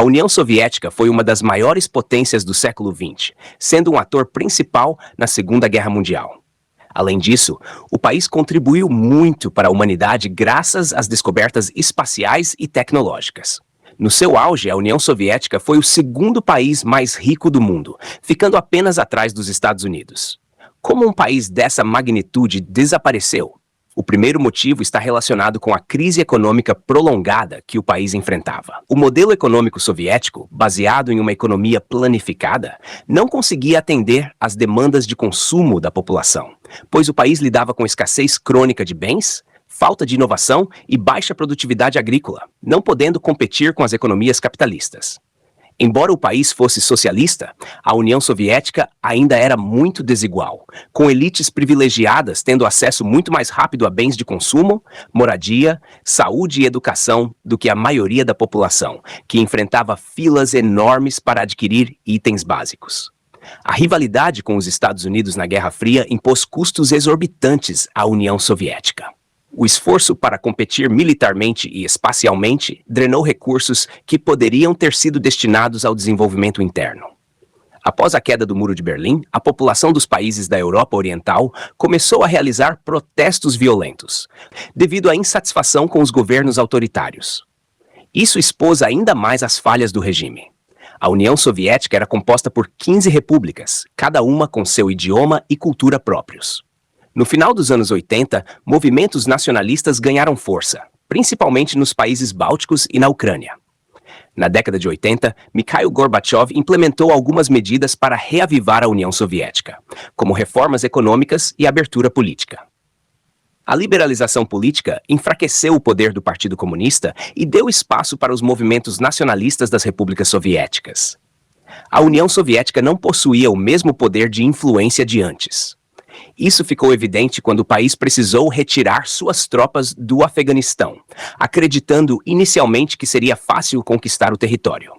A União Soviética foi uma das maiores potências do século XX, sendo um ator principal na Segunda Guerra Mundial. Além disso, o país contribuiu muito para a humanidade graças às descobertas espaciais e tecnológicas. No seu auge, a União Soviética foi o segundo país mais rico do mundo, ficando apenas atrás dos Estados Unidos. Como um país dessa magnitude desapareceu? O primeiro motivo está relacionado com a crise econômica prolongada que o país enfrentava. O modelo econômico soviético, baseado em uma economia planificada, não conseguia atender às demandas de consumo da população, pois o país lidava com escassez crônica de bens, falta de inovação e baixa produtividade agrícola, não podendo competir com as economias capitalistas. Embora o país fosse socialista, a União Soviética ainda era muito desigual, com elites privilegiadas tendo acesso muito mais rápido a bens de consumo, moradia, saúde e educação do que a maioria da população, que enfrentava filas enormes para adquirir itens básicos. A rivalidade com os Estados Unidos na Guerra Fria impôs custos exorbitantes à União Soviética. O esforço para competir militarmente e espacialmente drenou recursos que poderiam ter sido destinados ao desenvolvimento interno. Após a queda do Muro de Berlim, a população dos países da Europa Oriental começou a realizar protestos violentos, devido à insatisfação com os governos autoritários. Isso expôs ainda mais as falhas do regime. A União Soviética era composta por 15 repúblicas, cada uma com seu idioma e cultura próprios. No final dos anos 80, movimentos nacionalistas ganharam força, principalmente nos países bálticos e na Ucrânia. Na década de 80, Mikhail Gorbachev implementou algumas medidas para reavivar a União Soviética, como reformas econômicas e abertura política. A liberalização política enfraqueceu o poder do Partido Comunista e deu espaço para os movimentos nacionalistas das repúblicas soviéticas. A União Soviética não possuía o mesmo poder de influência de antes. Isso ficou evidente quando o país precisou retirar suas tropas do Afeganistão, acreditando inicialmente que seria fácil conquistar o território.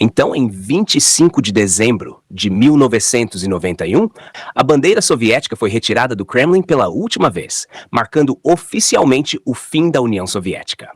Então, em 25 de dezembro de 1991, a bandeira soviética foi retirada do Kremlin pela última vez, marcando oficialmente o fim da União Soviética.